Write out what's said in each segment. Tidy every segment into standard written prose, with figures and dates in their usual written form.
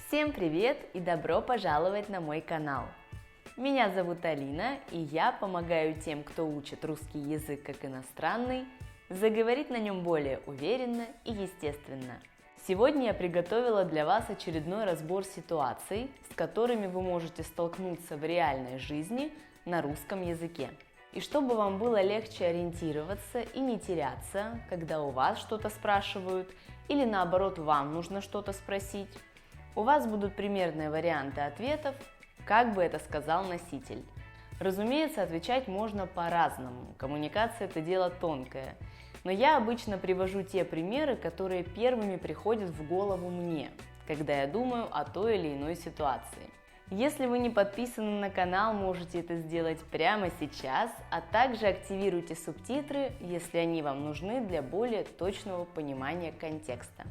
Всем привет и добро пожаловать на мой канал! Меня зовут Алина, и я помогаю тем, кто учит русский язык как иностранный, заговорить на нем более уверенно и естественно. Сегодня я приготовила для вас очередной разбор ситуаций, с которыми вы можете столкнуться в реальной жизни на русском языке. И чтобы вам было легче ориентироваться и не теряться, когда у вас что-то спрашивают, или наоборот вам нужно что-то спросить, у вас будут примерные варианты ответов, как бы это сказал носитель. Разумеется, отвечать можно по-разному, коммуникация – это дело тонкое, но я обычно привожу те примеры, которые первыми приходят в голову мне, когда я думаю о той или иной ситуации. Если вы не подписаны на канал, можете это сделать прямо сейчас, а также активируйте субтитры, если они вам нужны для более точного понимания контекста.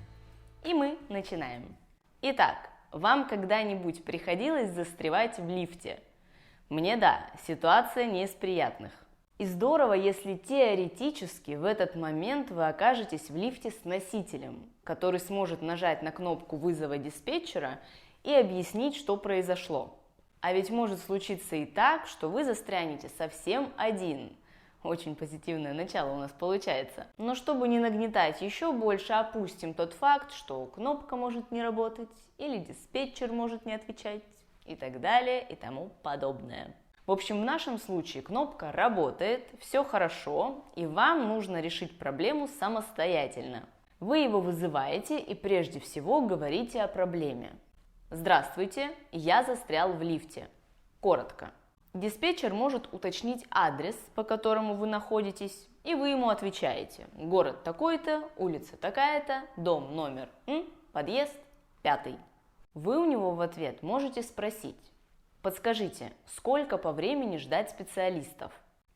И мы начинаем. Итак, вам когда-нибудь приходилось застревать в лифте? Мне да, ситуация не из приятных. И здорово, если теоретически в этот момент вы окажетесь в лифте с носителем, который сможет нажать на кнопку вызова диспетчера и объяснить, что произошло. А ведь может случиться и так, что вы застрянете совсем один. Очень позитивное начало у нас получается. Но чтобы не нагнетать еще больше, опустим тот факт, что кнопка может не работать, или диспетчер может не отвечать, и так далее, и тому подобное. В общем, в нашем случае кнопка работает, все хорошо, и вам нужно решить проблему самостоятельно. Вы его вызываете и прежде всего говорите о проблеме. Здравствуйте, я застрял в лифте. Коротко. Диспетчер может уточнить адрес, по которому вы находитесь, и вы ему отвечаете. Город такой-то, улица такая-то, дом номер, подъезд 5. Вы у него в ответ можете спросить: подскажите, сколько по времени ждать специалистов?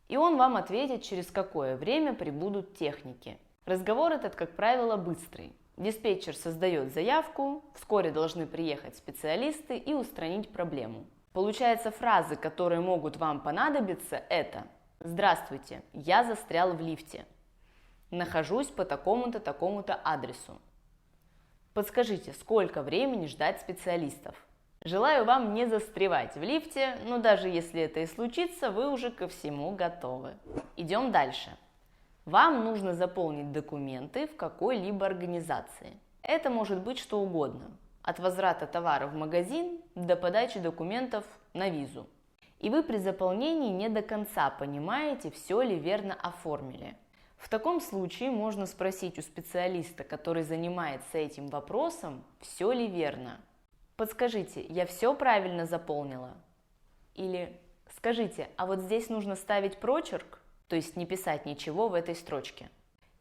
И он вам ответит, через какое время прибудут техники. Разговор этот, как правило, быстрый. Диспетчер создает заявку, вскоре должны приехать специалисты и устранить проблему. Получается, фразы, которые могут вам понадобиться, это: «Здравствуйте, я застрял в лифте. Нахожусь по такому-то, такому-то адресу. Подскажите, сколько времени ждать специалистов?» Желаю вам не застревать в лифте, но даже если это и случится, вы уже ко всему готовы. Идем дальше. Вам нужно заполнить документы в какой-либо организации. Это может быть что угодно. От возврата товара в магазин до подачи документов на визу. И вы при заполнении не до конца понимаете, все ли верно оформили. В таком случае можно спросить у специалиста, который занимается этим вопросом, все ли верно. Подскажите, я все правильно заполнила? Или скажите, а вот здесь нужно ставить прочерк, то есть не писать ничего в этой строчке?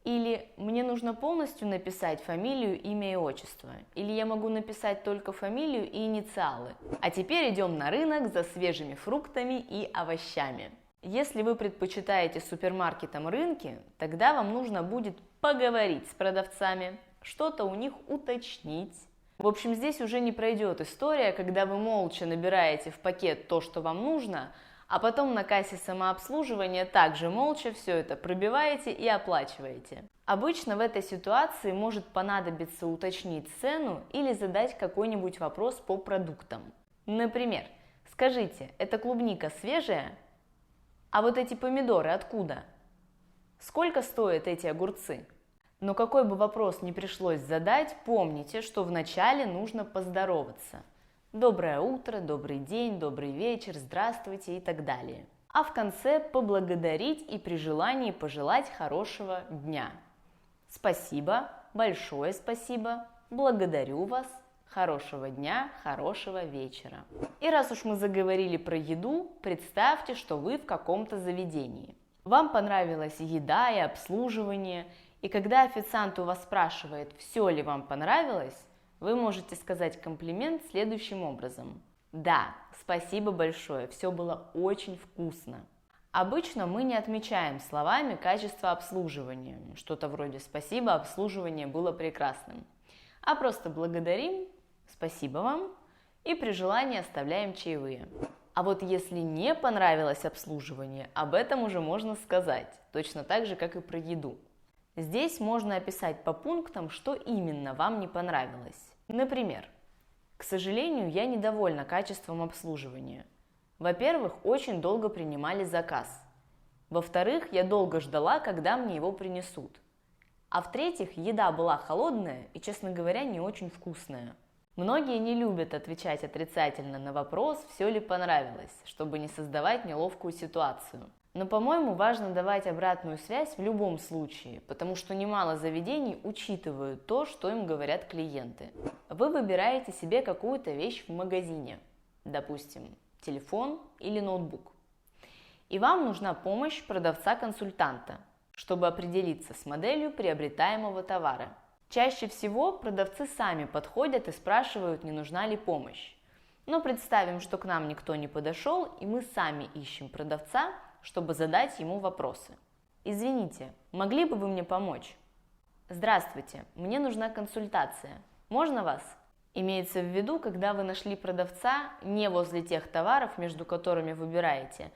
Или мне нужно полностью написать фамилию, имя и отчество? Или я могу написать только фамилию и инициалы? А теперь идем на рынок за свежими фруктами и овощами. Если вы предпочитаете супермаркетам рынки, тогда вам нужно будет поговорить с продавцами, что-то у них уточнить. В общем, здесь уже не пройдет история, когда вы молча набираете в пакет то, что вам нужно, а потом на кассе самообслуживания также молча все это пробиваете и оплачиваете. Обычно в этой ситуации может понадобиться уточнить цену или задать какой-нибудь вопрос по продуктам. Например, скажите, эта клубника свежая? А вот эти помидоры откуда? Сколько стоят эти огурцы? Но какой бы вопрос ни пришлось задать, помните, что вначале нужно поздороваться. Доброе утро, добрый день, добрый вечер, здравствуйте и так далее. А в конце поблагодарить и при желании пожелать хорошего дня. Спасибо, большое спасибо, благодарю вас, хорошего дня, хорошего вечера. И раз уж мы заговорили про еду, представьте, что вы в каком-то заведении. Вам понравилась еда и обслуживание, и когда официант у вас спрашивает, все ли вам понравилось, вы можете сказать комплимент следующим образом. Да, спасибо большое, все было очень вкусно. Обычно мы не отмечаем словами качество обслуживания, что-то вроде «спасибо, обслуживание было прекрасным», а просто благодарим, спасибо вам, и при желании оставляем чаевые. А вот если не понравилось обслуживание, об этом уже можно сказать, точно так же, как и про еду. Здесь можно описать по пунктам, что именно вам не понравилось. Например, К сожалению, я недовольна качеством обслуживания. Во-первых, очень долго принимали заказ. Во-вторых, я долго ждала, когда мне его принесут. А в-третьих, еда была холодная и, честно говоря, не очень вкусная. Многие не любят отвечать отрицательно на вопрос, все ли понравилось, чтобы не создавать неловкую ситуацию. Но, по-моему, важно давать обратную связь в любом случае, потому что немало заведений учитывают то, что им говорят клиенты. Вы выбираете себе какую-то вещь в магазине, допустим, телефон или ноутбук. И вам нужна помощь продавца-консультанта, чтобы определиться с моделью приобретаемого товара. Чаще всего продавцы сами подходят и спрашивают, не нужна ли помощь. Но представим, что к нам никто не подошел, и мы сами ищем продавца, чтобы задать ему вопросы. Извините, могли бы вы мне помочь? Здравствуйте, мне нужна консультация. Можно вас? Имеется в виду, когда вы нашли продавца не возле тех товаров, между которыми выбираете,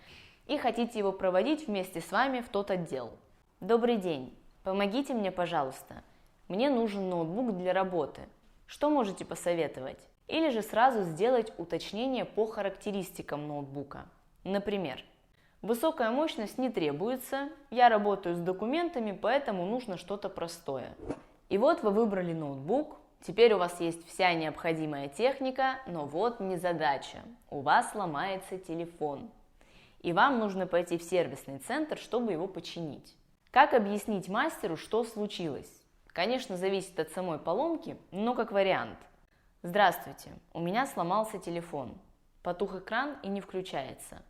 и хотите его проводить вместе с вами в тот отдел. Добрый день, помогите мне, пожалуйста. Мне нужен ноутбук для работы. Что можете посоветовать? Или же сразу сделать уточнение по характеристикам ноутбука. Например, высокая мощность не требуется, я работаю с документами, поэтому нужно что-то простое. И вот вы выбрали ноутбук, теперь у вас есть вся необходимая техника, но вот незадача. У вас ломается телефон. И вам нужно пойти в сервисный центр, чтобы его починить. Как объяснить мастеру, что случилось? Конечно, зависит от самой поломки, но как вариант. Здравствуйте, у меня сломался телефон. Потух экран и не включается.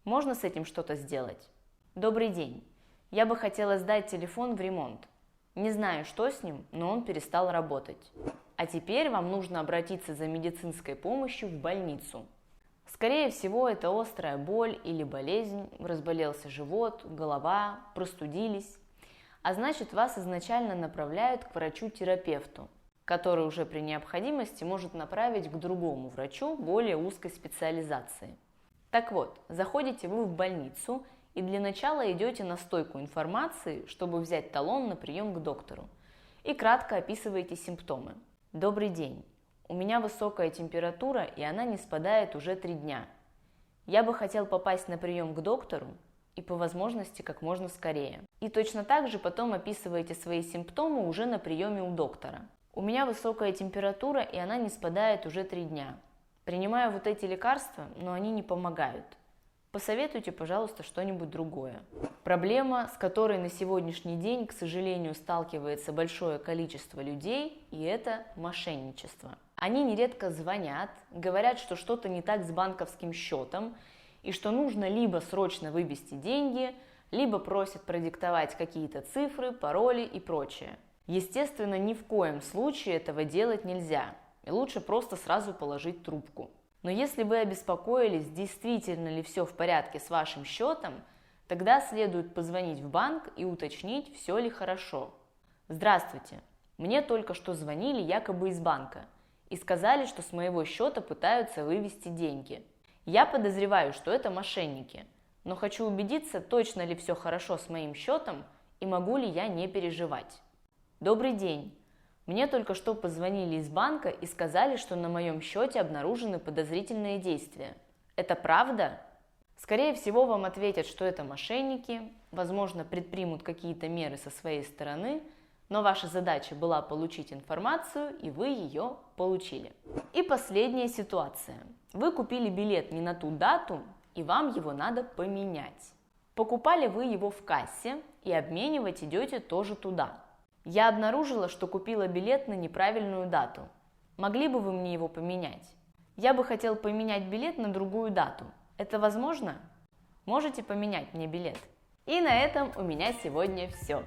Можно с этим что-то сделать? Добрый день, я бы хотела сдать телефон в ремонт. Не знаю, что с ним, но он перестал работать. А теперь вам нужно обратиться за медицинской помощью в больницу. Скорее всего, это острая боль или болезнь, разболелся живот, голова, простудились. А значит, вас изначально направляют к врачу-терапевту, который уже при необходимости может направить к другому врачу более узкой специализации. Так вот, заходите вы в больницу и для начала идете на стойку информации, чтобы взять талон на прием к доктору, и кратко описываете симптомы. Добрый день, у меня высокая температура и она не спадает уже 3 дня. Я бы хотел попасть на прием к доктору, и по возможности как можно скорее. И точно так же потом описываете свои симптомы уже на приеме у доктора. У меня высокая температура и она не спадает уже 3 дня. Принимаю вот эти лекарства, но они не помогают. Посоветуйте, пожалуйста, что-нибудь другое. Проблема, с которой на сегодняшний день, к сожалению, сталкивается большое количество людей, и это мошенничество. Они нередко звонят, говорят, что что-то не так с банковским счетом, и что нужно либо срочно вывести деньги, либо просят продиктовать какие-то цифры, пароли и прочее. Естественно, ни в коем случае этого делать нельзя, и лучше просто сразу положить трубку. Но если вы обеспокоились, действительно ли все в порядке с вашим счетом, тогда следует позвонить в банк и уточнить, все ли хорошо. Здравствуйте, мне только что звонили якобы из банка и сказали, что с моего счета пытаются вывести деньги. Я подозреваю, что это мошенники, но хочу убедиться, точно ли все хорошо с моим счетом и могу ли я не переживать. Добрый день. Мне только что позвонили из банка и сказали, что на моем счете обнаружены подозрительные действия. Это правда? Скорее всего, вам ответят, что это мошенники, возможно, предпримут какие-то меры со своей стороны, но ваша задача была получить информацию, и вы ее получили. И последняя ситуация. Вы купили билет не на ту дату, и вам его надо поменять. Покупали вы его в кассе, и обменивать идете тоже туда. Я обнаружила, что купила билет на неправильную дату. Могли бы вы мне его поменять? Я бы хотел поменять билет на другую дату. Это возможно? Можете поменять мне билет? И на этом у меня сегодня все.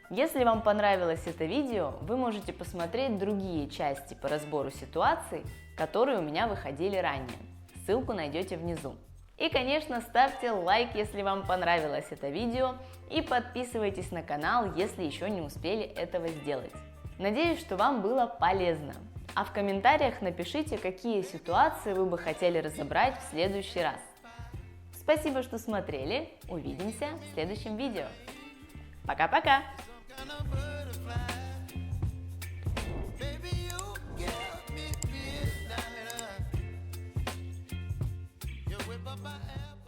Если вам понравилось это видео, вы можете посмотреть другие части по разбору ситуаций, которые у меня выходили ранее. Ссылку найдете внизу. И, конечно, ставьте лайк, если вам понравилось это видео, и подписывайтесь на канал, если еще не успели этого сделать. Надеюсь, что вам было полезно. А в комментариях напишите, какие ситуации вы бы хотели разобрать в следующий раз. Спасибо, что смотрели. Увидимся в следующем видео. Пока-пока! up my airplane.